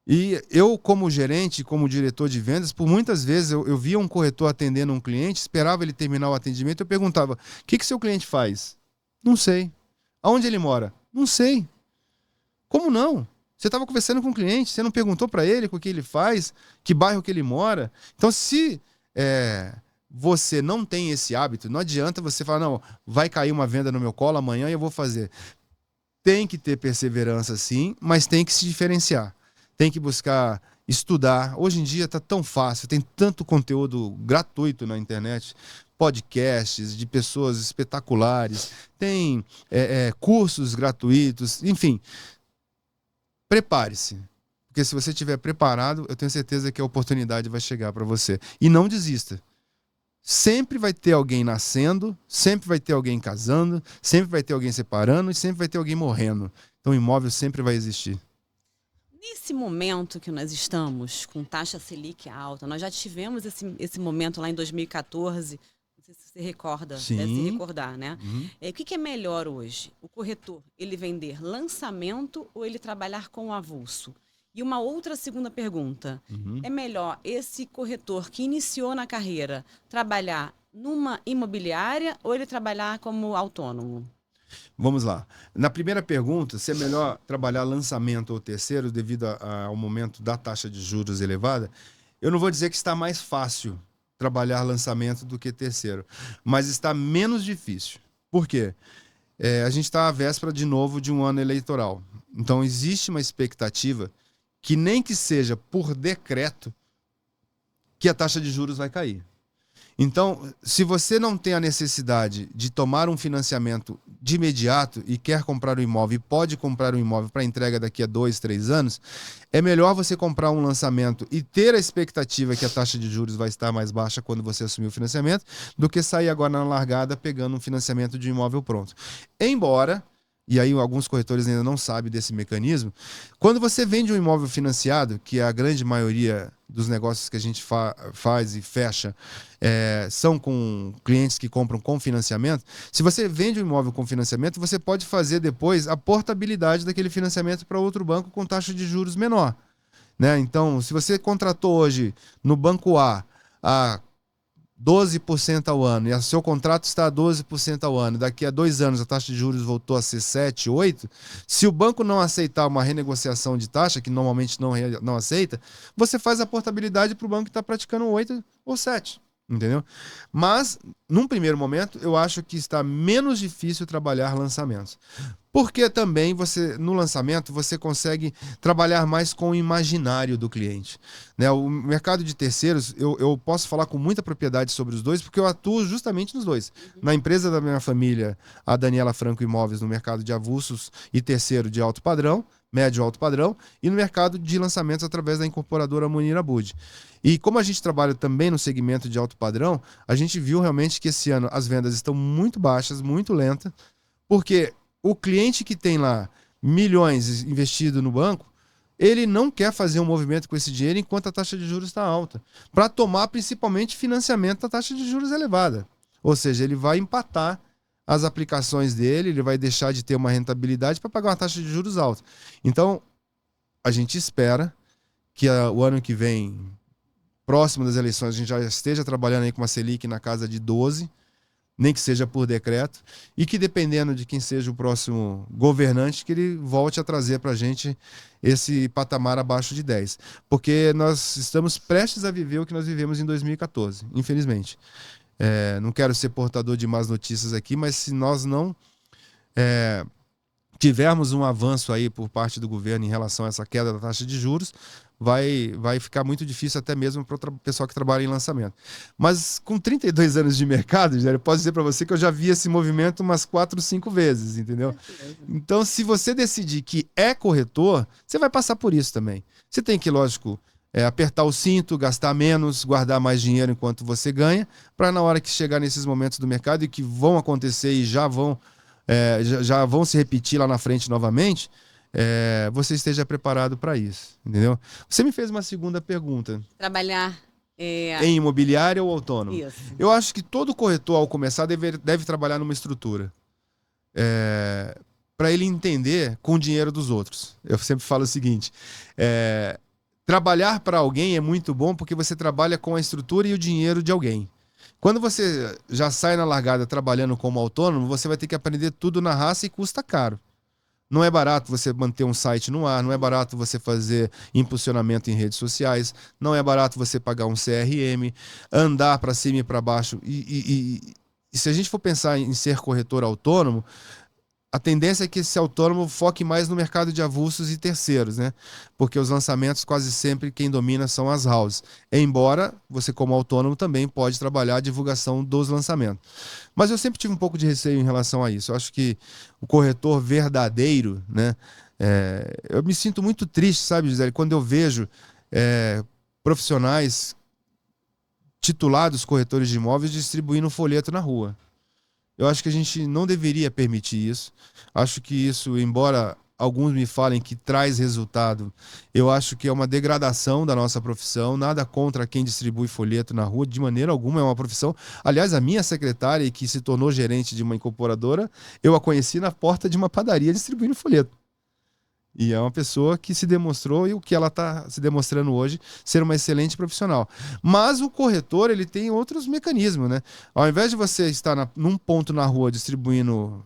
E eu, como gerente, como diretor de vendas, por muitas vezes eu via um corretor atendendo um cliente, esperava ele terminar o atendimento, eu perguntava: o que seu cliente faz? Não sei. Aonde ele mora? Não sei. Como não? Você estava conversando com o cliente, você não perguntou para ele o que ele faz, que bairro que ele mora. Então, se você não tem esse hábito, não adianta você falar: não, vai cair uma venda no meu colo amanhã e eu vou fazer. Tem que ter perseverança, sim, mas tem que se diferenciar. Tem que buscar estudar. Hoje em dia está tão fácil, tem tanto conteúdo gratuito na internet, podcasts de pessoas espetaculares, tem cursos gratuitos, enfim. Prepare-se, porque se você estiver preparado, eu tenho certeza que a oportunidade vai chegar para você. E não desista. Sempre vai ter alguém nascendo, sempre vai ter alguém casando, sempre vai ter alguém separando e sempre vai ter alguém morrendo. Então o imóvel sempre vai existir. Nesse momento que nós estamos, com taxa Selic alta, nós já tivemos esse momento lá em 2014, não sei se você recorda, Sim. deve se recordar, né? Uhum. O que é melhor hoje? O corretor, ele vender lançamento ou ele trabalhar com o avulso? E uma outra segunda pergunta, é melhor esse corretor que iniciou na carreira trabalhar numa imobiliária ou ele trabalhar como autônomo? Vamos lá. Na primeira pergunta, se é melhor trabalhar lançamento ou terceiro devido ao momento da taxa de juros elevada, eu não vou dizer que está mais fácil trabalhar lançamento do que terceiro, mas está menos difícil. Por quê? A gente está à véspera de novo de um ano eleitoral. Então existe uma expectativa que nem que seja por decreto que a taxa de juros vai cair. Então, se você não tem a necessidade de tomar um financiamento de imediato e quer comprar um imóvel e pode comprar um imóvel para entrega daqui a 2, 3 anos, é melhor você comprar um lançamento e ter a expectativa que a taxa de juros vai estar mais baixa quando você assumir o financiamento, do que sair agora na largada pegando um financiamento de um imóvel pronto. Embora, e aí alguns corretores ainda não sabem desse mecanismo, quando você vende um imóvel financiado, que é a grande maioria dos negócios que a gente faz e fecha, são com clientes que compram com financiamento. Se você vende um imóvel com financiamento, você pode fazer depois a portabilidade daquele financiamento para outro banco com taxa de juros menor. Né? Então, se você contratou hoje no banco A 12% ao ano, e o seu contrato está a 12% ao ano, daqui a 2 anos a taxa de juros voltou a ser 7, 8, se o banco não aceitar uma renegociação de taxa, que normalmente não aceita, você faz a portabilidade para o banco que está praticando 8 ou 7. Entendeu? Mas, num primeiro momento, eu acho que está menos difícil trabalhar lançamentos. Porque também no lançamento você consegue trabalhar mais com o imaginário do cliente. Né? O mercado de terceiros, eu posso falar com muita propriedade sobre os dois, porque eu atuo justamente nos dois. Na empresa da minha família, a Daniela Franco Imóveis, no mercado de avulsos e terceiro de alto padrão, médio alto padrão, e no mercado de lançamentos através da incorporadora Munir Abud. E como a gente trabalha também no segmento de alto padrão, a gente viu realmente que esse ano as vendas estão muito baixas, muito lentas, porque o cliente que tem lá milhões investido no banco, ele não quer fazer um movimento com esse dinheiro enquanto a taxa de juros está alta, para tomar principalmente financiamento da taxa de juros elevada. Ou seja, ele vai empatar as aplicações dele, ele vai deixar de ter uma rentabilidade para pagar uma taxa de juros alta. Então, a gente espera que o ano que vem, próximo das eleições, a gente já esteja trabalhando aí com uma Selic na casa de 12, nem que seja por decreto, e que dependendo de quem seja o próximo governante, que ele volte a trazer para a gente esse patamar abaixo de 10. Porque nós estamos prestes a viver o que nós vivemos em 2014, infelizmente. Não quero ser portador de más notícias aqui, mas se nós não tivermos um avanço aí por parte do governo em relação a essa queda da taxa de juros, vai ficar muito difícil até mesmo para o pessoal que trabalha em lançamento. Mas com 32 anos de mercado, eu posso dizer para você que eu já vi esse movimento umas 4, 5 vezes, entendeu? Então, se você decidir que é corretor, você vai passar por isso também. Você tem que, lógico, apertar o cinto, gastar menos, guardar mais dinheiro enquanto você ganha, para na hora que chegar nesses momentos do mercado e que vão acontecer e já vão se repetir lá na frente novamente, você esteja preparado para isso, entendeu? Você me fez uma segunda pergunta. Trabalhar em imobiliária ou autônomo? Isso. Eu acho que todo corretor, ao começar, deve trabalhar numa estrutura. Para ele entender com o dinheiro dos outros. Eu sempre falo o seguinte: trabalhar para alguém é muito bom porque você trabalha com a estrutura e o dinheiro de alguém. Quando você já sai na largada trabalhando como autônomo, você vai ter que aprender tudo na raça e custa caro. Não é barato você manter um site no ar, não é barato você fazer impulsionamento em redes sociais, não é barato você pagar um CRM, andar para cima e para baixo. E se a gente for pensar em ser corretor autônomo, a tendência é que esse autônomo foque mais no mercado de avulsos e terceiros, né? Porque os lançamentos quase sempre quem domina são as houses. Embora você, como autônomo, também pode trabalhar a divulgação dos lançamentos. Mas eu sempre tive um pouco de receio em relação a isso. Eu acho que o corretor verdadeiro, né? Eu me sinto muito triste, sabe, Gisele, quando eu vejo profissionais titulados corretores de imóveis distribuindo folheto na rua. Eu acho que a gente não deveria permitir isso. Acho que isso, embora alguns me falem que traz resultado, eu acho que é uma degradação da nossa profissão. Nada contra quem distribui folheto na rua, de maneira alguma, é uma profissão. Aliás, a minha secretária, que se tornou gerente de uma incorporadora, eu a conheci na porta de uma padaria distribuindo folheto. E é uma pessoa que se demonstrou, e o que ela está se demonstrando hoje, ser uma excelente profissional. Mas o corretor, ele tem outros mecanismos, né? Ao invés de você estar num ponto na rua distribuindo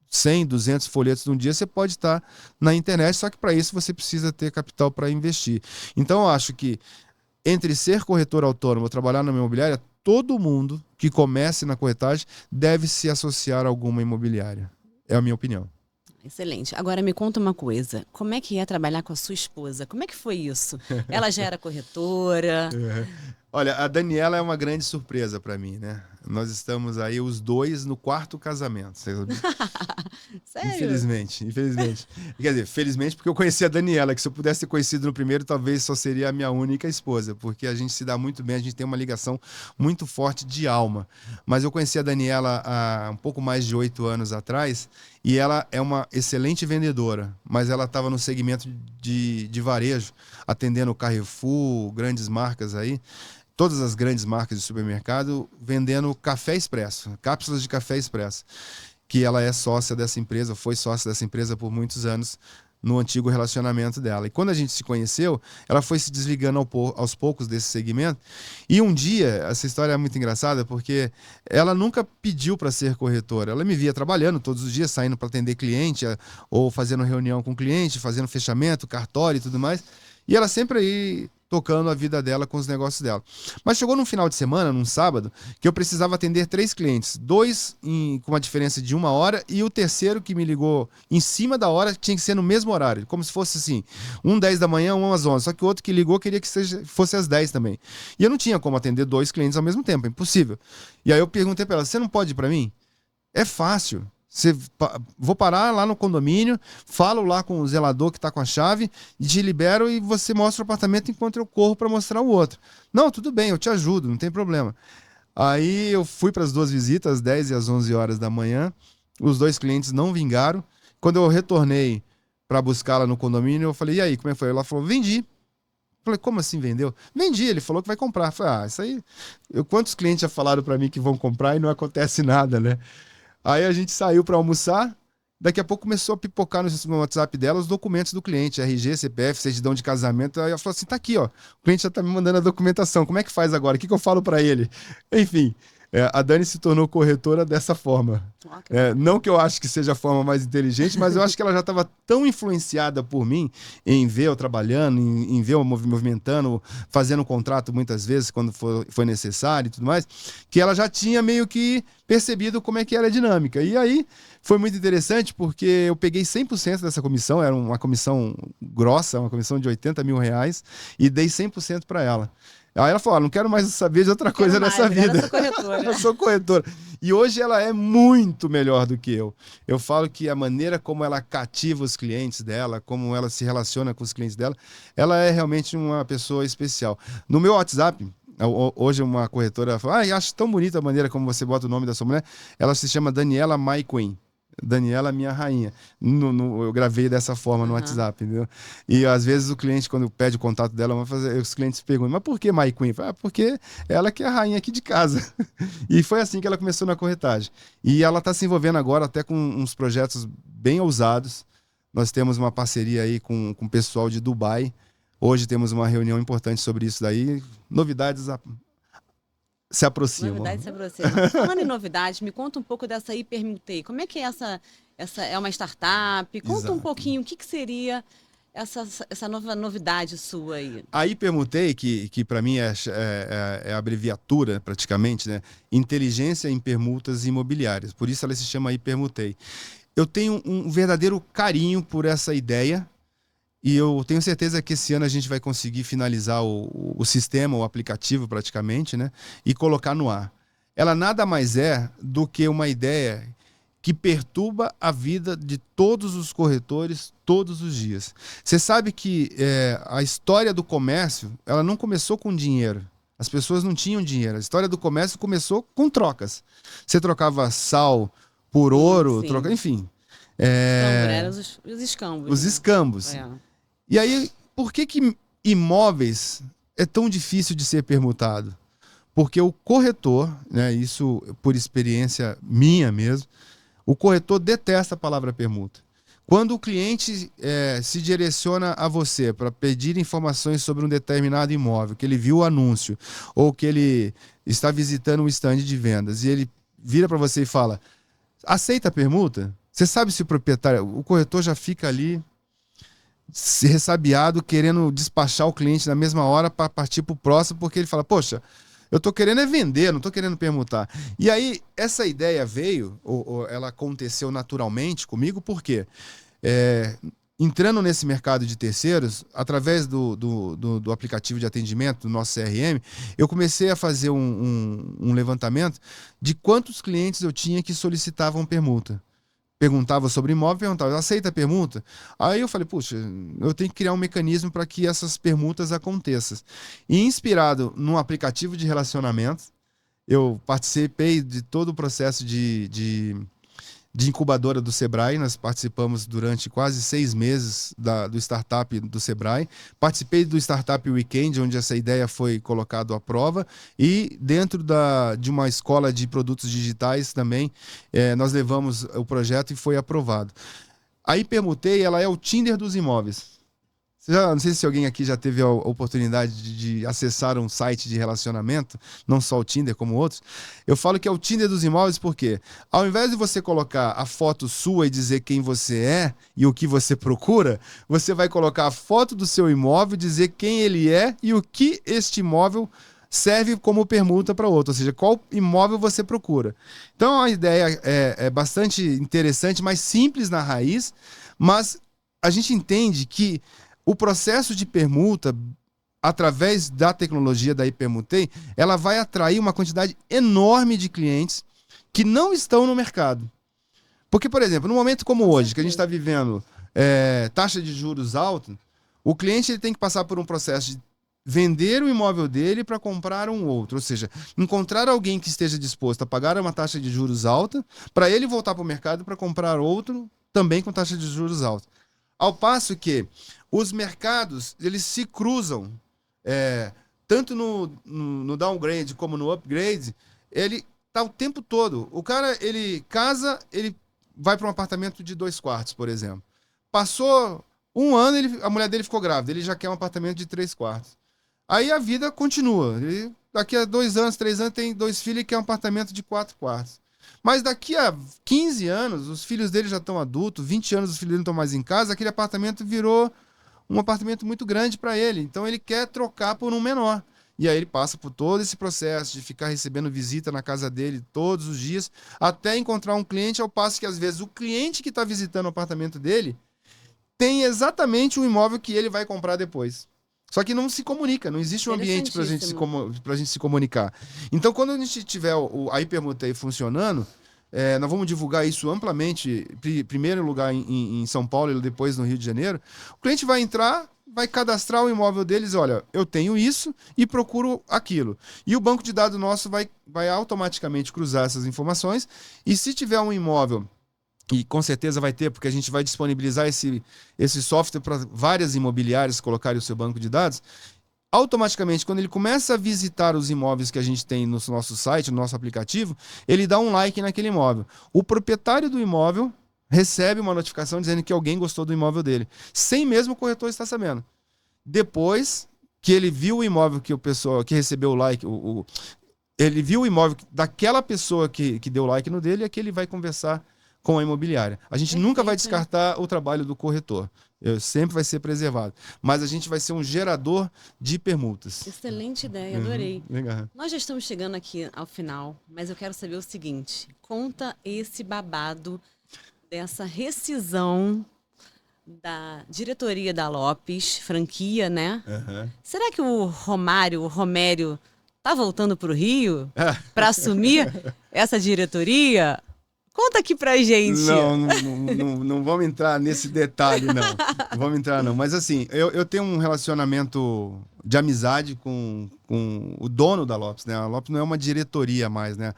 100, 200 folhetos num dia, você pode estar na internet, só que para isso você precisa ter capital para investir. Então eu acho que entre ser corretor autônomo ou trabalhar na imobiliária, todo mundo que comece na corretagem deve se associar a alguma imobiliária. É a minha opinião. Excelente. Agora me conta uma coisa. Como é que é trabalhar com a sua esposa? Como é que foi isso? Ela já era corretora? Olha, a Daniela é uma grande surpresa para mim, né? Nós estamos aí os dois no 4º casamento. Sério? Infelizmente. Quer dizer, felizmente porque eu conheci a Daniela, que se eu pudesse ter conhecido no primeiro, talvez só seria a minha única esposa, porque a gente se dá muito bem, a gente tem uma ligação muito forte de alma. Mas eu conheci a Daniela há um pouco mais de 8 anos atrás, e ela é uma excelente vendedora, mas ela estava no segmento de varejo, atendendo o Carrefour, grandes marcas aí, todas as grandes marcas de supermercado, vendendo café expresso, cápsulas de café expresso, que ela é sócia dessa empresa, foi sócia dessa empresa por muitos anos no antigo relacionamento dela. E quando a gente se conheceu, ela foi se desligando aos poucos desse segmento. E um dia, essa história é muito engraçada, porque ela nunca pediu para ser corretora. Ela me via trabalhando todos os dias, saindo para atender cliente, ou fazendo reunião com cliente, fazendo fechamento, cartório e tudo mais. E ela sempre aí tocando a vida dela com os negócios dela. Mas chegou num final de semana, num sábado, que eu precisava atender 3 clientes. 2 com uma diferença de 1 hora e o terceiro que me ligou em cima da hora tinha que ser no mesmo horário. Como se fosse assim, 10 da manhã, às 11. Só que o outro que ligou queria que fosse às 10 também. E eu não tinha como atender 2 clientes ao mesmo tempo, é impossível. E aí eu perguntei para ela, você não pode ir para mim? É fácil. Vou parar lá no condomínio, falo lá com o zelador que está com a chave, e te libero e você mostra o apartamento enquanto eu corro para mostrar o outro. Não, tudo bem, eu te ajudo, não tem problema. Aí eu fui para as 2 visitas, às 10 e às 11 horas da manhã, os 2 clientes não vingaram. Quando eu retornei para buscá-la no condomínio, eu falei, e aí, como é que foi? Ela falou, vendi. Eu falei, como assim vendeu? Vendi, ele falou que vai comprar. Eu falei, isso aí... Quantos clientes já falaram para mim que vão comprar e não acontece nada, né? Aí a gente saiu para almoçar, daqui a pouco começou a pipocar no WhatsApp dela os documentos do cliente, RG, CPF, certidão de casamento. Aí ela falou assim, tá aqui, ó, o cliente já tá me mandando a documentação, como é que faz agora? O que eu falo para ele? Enfim, a Dani se tornou corretora dessa forma. Não que eu acho que seja a forma mais inteligente, mas eu acho que ela já estava tão influenciada por mim em ver eu trabalhando, em ver eu movimentando, fazendo contrato muitas vezes quando foi necessário e tudo mais, que ela já tinha meio que percebido como é que era a dinâmica. E aí foi muito interessante porque eu peguei 100% dessa comissão, era uma comissão grossa, uma comissão de R$80 mil, e dei 100% para ela. Aí ela falou, não quero mais saber de outra coisa nessa vida. Eu sou corretora. Eu sou corretora. E hoje ela é muito melhor do que eu. Eu falo que a maneira como ela cativa os clientes dela, como ela se relaciona com os clientes dela, ela é realmente uma pessoa especial. No meu WhatsApp, hoje uma corretora falou: acho tão bonita a maneira como você bota o nome da sua mulher. Ela se chama Daniela My Queen. Daniela, minha rainha. Eu gravei dessa forma no WhatsApp, entendeu? E às vezes o cliente, quando pede o contato dela, os clientes perguntam: mas por que My Queen? Porque ela que é a rainha aqui de casa. E foi assim que ela começou na corretagem. E ela está se envolvendo agora até com uns projetos bem ousados. Nós temos uma parceria aí com o pessoal de Dubai. Hoje temos uma reunião importante sobre isso daí. Novidades se aproximam. Novidades se aproximam. Falando em novidades, me conta um pouco dessa Hipermutei. Como é que é essa é uma startup? Conta Exato. um pouquinho o que seria essa nova novidade sua aí. A Hipermutei, que para mim é a abreviatura praticamente, né? Inteligência em Permutas Imobiliárias. Por isso ela se chama Hipermutei. Eu tenho um verdadeiro carinho por essa ideia. E eu tenho certeza que esse ano a gente vai conseguir finalizar o sistema, o aplicativo praticamente, né? E colocar no ar. Ela nada mais é do que uma ideia que perturba a vida de todos os corretores todos os dias. Você sabe que a história do comércio, ela não começou com dinheiro. As pessoas não tinham dinheiro. A história do comércio começou com trocas. Você trocava sal por ouro, enfim. Eram os escambos. Os escambos. E aí, por que imóveis é tão difícil de ser permutado? Porque o corretor, né, isso por experiência minha mesmo, o corretor detesta a palavra permuta. Quando o cliente se direciona a você para pedir informações sobre um determinado imóvel, que ele viu o anúncio, ou que ele está visitando um stand de vendas, e ele vira para você e fala: aceita a permuta? Você sabe se o proprietário... O corretor já fica ali ressabiado, querendo despachar o cliente na mesma hora para partir para o próximo, porque ele fala: poxa, eu estou querendo vender, não estou querendo permutar. E aí, essa ideia veio, ou ela aconteceu naturalmente comigo, porque entrando nesse mercado de terceiros, através do aplicativo de atendimento, do nosso CRM, eu comecei a fazer um levantamento de quantos clientes eu tinha que solicitavam permuta. Perguntava sobre imóvel, perguntava: aceita a permuta? Aí eu falei: puxa, eu tenho que criar um mecanismo para que essas permutas aconteçam. E inspirado num aplicativo de relacionamento, eu participei de todo o processo de incubadora do Sebrae. Nós participamos durante quase 6 meses do startup do Sebrae. Participei do Startup Weekend, onde essa ideia foi colocada à prova. E dentro de uma escola de produtos digitais também, nós levamos o projeto e foi aprovado. A Hipermutei, ela é o Tinder dos imóveis. Não sei se alguém aqui já teve a oportunidade de acessar um site de relacionamento, não só o Tinder como outros. Eu falo que é o Tinder dos imóveis porque, ao invés de você colocar a foto sua e dizer quem você é e o que você procura, você vai colocar a foto do seu imóvel, dizer quem ele é e o que este imóvel serve como permuta para outro, ou seja, qual imóvel você procura. Então a ideia é bastante interessante, mais simples na raiz, mas a gente entende que o processo de permuta, através da tecnologia da Hipermutei, ela vai atrair uma quantidade enorme de clientes que não estão no mercado. Porque, por exemplo, num momento como hoje, que a gente está vivendo taxa de juros alta, o cliente ele tem que passar por um processo de vender o imóvel dele para comprar um outro. Ou seja, encontrar alguém que esteja disposto a pagar uma taxa de juros alta para ele voltar para o mercado para comprar outro também com taxa de juros alta. Ao passo que os mercados, eles se cruzam, tanto no downgrade como no upgrade, ele está o tempo todo. O cara, ele casa, ele vai para um apartamento de 2 quartos, por exemplo. Passou 1 ano, a mulher dele ficou grávida, ele já quer um apartamento de 3 quartos. Aí a vida continua. Ele, daqui a 2 anos, 3 anos, tem 2 filhos e quer um apartamento de 4 quartos. Mas daqui a 15 anos, os filhos dele já estão adultos, 20 anos os filhos dele não estão mais em casa, aquele apartamento virou um apartamento muito grande para ele. Então ele quer trocar por um menor. E aí ele passa por todo esse processo de ficar recebendo visita na casa dele todos os dias, até encontrar um cliente, ao passo que às vezes o cliente que está visitando o apartamento dele tem exatamente o imóvel que ele vai comprar depois. Só que não se comunica, não existe um ambiente para a gente se comunicar. Então, quando a gente tiver a hipermuta aí funcionando, nós vamos divulgar isso amplamente, primeiro lugar em São Paulo e depois no Rio de Janeiro. O cliente vai entrar, vai cadastrar o imóvel deles, olha, eu tenho isso e procuro aquilo. E o banco de dados nosso vai automaticamente cruzar essas informações, e se tiver um imóvel, e com certeza vai ter, porque a gente vai disponibilizar esse software para várias imobiliárias colocarem o seu banco de dados, automaticamente, quando ele começa a visitar os imóveis que a gente tem no nosso site, no nosso aplicativo, ele dá um like naquele imóvel. O proprietário do imóvel recebe uma notificação dizendo que alguém gostou do imóvel dele, sem mesmo o corretor estar sabendo. Depois que ele viu o imóvel que o pessoal que recebeu o like, ele viu o imóvel daquela pessoa que deu like no dele, é que ele vai conversar com a imobiliária. A gente nunca vai descartar o trabalho do corretor. Sempre vai ser preservado. Mas a gente vai ser um gerador de permutas. Excelente ideia, adorei. Legal. Nós já estamos chegando aqui ao final, mas eu quero saber o seguinte. Conta esse babado dessa rescisão da diretoria da Lopes, franquia, né? Será que o Romério, tá voltando para o Rio para assumir essa diretoria? Conta aqui pra gente. Não vamos entrar nesse detalhe, não. Não vamos entrar, não. Mas assim, eu tenho um relacionamento de amizade com o dono da Lopes, né? A Lopes não é uma diretoria mais, né?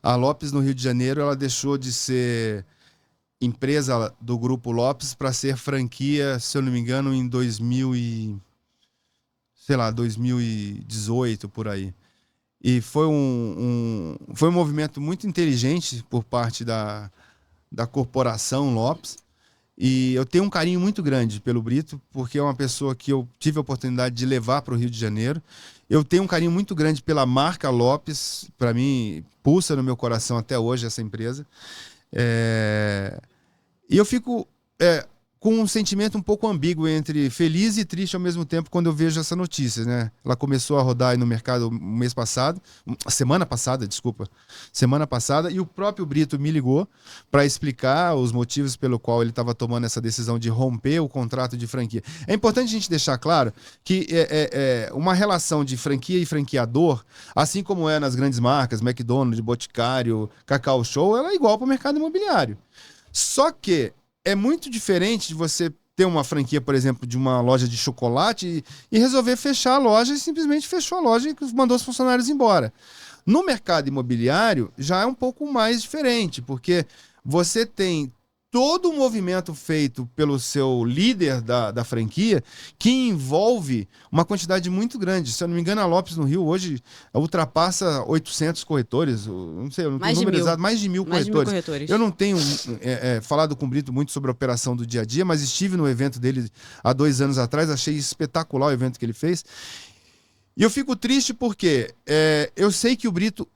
A Lopes, no Rio de Janeiro, ela deixou de ser empresa do Grupo Lopes para ser franquia, se eu não me engano, em 2018, por aí. E foi um movimento muito inteligente por parte da corporação Lopes. E eu tenho um carinho muito grande pelo Brito, porque é uma pessoa que eu tive a oportunidade de levar para o Rio de Janeiro. Eu tenho um carinho muito grande pela marca Lopes. Para mim, pulsa no meu coração até hoje essa empresa. E eu fico com um sentimento um pouco ambíguo entre feliz e triste ao mesmo tempo quando eu vejo essa notícia, né? Ela começou a rodar aí no mercado semana passada, e o próprio Brito me ligou para explicar os motivos pelo qual ele estava tomando essa decisão de romper o contrato de franquia. É importante a gente deixar claro que uma relação de franquia e franqueador, assim como é nas grandes marcas, McDonald's, Boticário, Cacau Show, ela é igual para o mercado imobiliário. Só que é muito diferente de você ter uma franquia, por exemplo, de uma loja de chocolate e resolver fechar a loja e simplesmente fechou a loja e mandou os funcionários embora. No mercado imobiliário já é um pouco mais diferente, porque você tem todo o movimento feito pelo seu líder da franquia, que envolve uma quantidade muito grande. Se eu não me engano, a Lopes no Rio hoje ultrapassa 800 corretores, não sei, eu não tenho número exato, mais de 1.000 corretores. Eu não tenho falado com o Brito muito sobre a operação do dia a dia, mas estive no evento dele há 2 anos atrás, achei espetacular o evento que ele fez. E eu fico triste porque eu sei que o Brito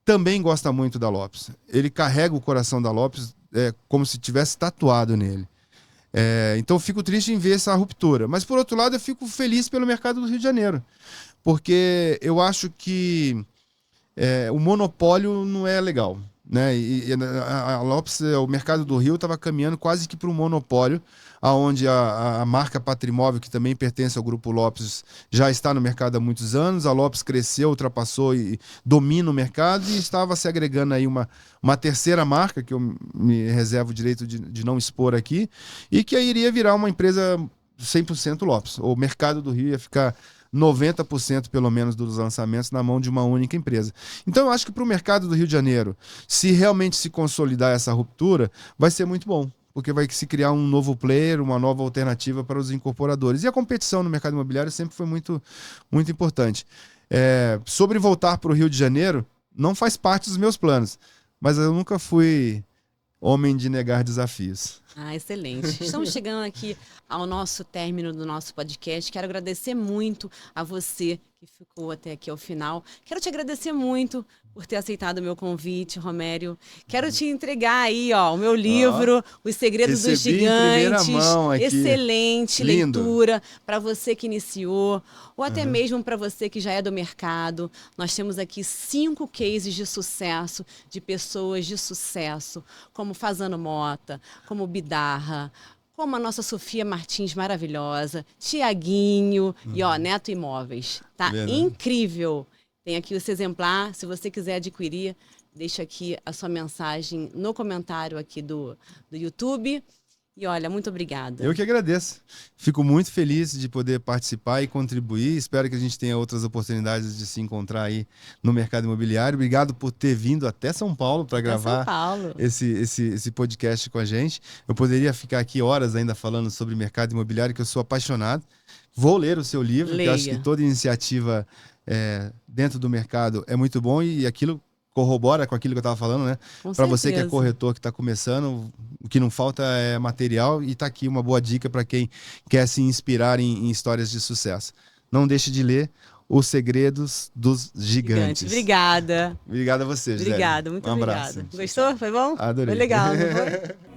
também gosta muito da Lopes. Ele carrega o coração da Lopes como se tivesse tatuado nele. Então eu fico triste em ver essa ruptura. Mas, por outro lado, eu fico feliz pelo mercado do Rio de Janeiro. Porque eu acho que o monopólio não é legal, né? E a Lopes, o mercado do Rio estava caminhando quase que para um monopólio, onde a marca Patrimóvel, que também pertence ao Grupo Lopes, já está no mercado há muitos anos. A Lopes cresceu, ultrapassou e domina o mercado, e estava se agregando aí uma terceira marca, que eu me reservo o direito de não expor aqui, e que aí iria virar uma empresa 100% Lopes. O mercado do Rio ia ficar 90% pelo menos dos lançamentos na mão de uma única empresa. Então eu acho que para o mercado do Rio de Janeiro, se realmente se consolidar essa ruptura, vai ser muito bom, porque vai se criar um novo player, uma nova alternativa para os incorporadores. E a competição no mercado imobiliário sempre foi muito, muito importante. Sobre voltar para o Rio de Janeiro, não faz parte dos meus planos, mas eu nunca fui homem de negar desafios. Excelente. Estamos chegando aqui ao nosso término do nosso podcast. Quero agradecer muito a você que ficou até aqui ao final. Quero te agradecer muito por ter aceitado o meu convite, Romério. Quero te entregar aí, o meu livro, Os Segredos dos Gigantes. Em primeira mão aqui. Excelente Lindo. leitura para você que iniciou, ou até mesmo para você que já é do mercado. Nós temos aqui 5 cases de sucesso, de pessoas de sucesso, como Fazano Mota, como Bidarra, como a nossa Sofia Martins maravilhosa, Tiaguinho e Neto Imóveis. Tá incrível. Tem aqui esse exemplar, se você quiser adquirir, deixa aqui a sua mensagem no comentário aqui do YouTube. E olha, muito obrigada. Eu que agradeço. Fico muito feliz de poder participar e contribuir. Espero que a gente tenha outras oportunidades de se encontrar aí no mercado imobiliário. Obrigado por ter vindo até São Paulo para gravar esse podcast com a gente. Eu poderia ficar aqui horas ainda falando sobre mercado imobiliário, que eu sou apaixonado. Vou ler o seu livro, porque eu acho que toda iniciativa dentro do mercado é muito bom e aquilo corrobora com aquilo que eu estava falando, né? Para você que é corretor, que está começando, o que não falta é material e está aqui uma boa dica para quem quer se inspirar em histórias de sucesso. Não deixe de ler Os Segredos dos Gigantes. Obrigada. Obrigado a você, Gisele. Obrigada, muito obrigada. Gostou? Foi bom? Adorei. Foi legal, não foi?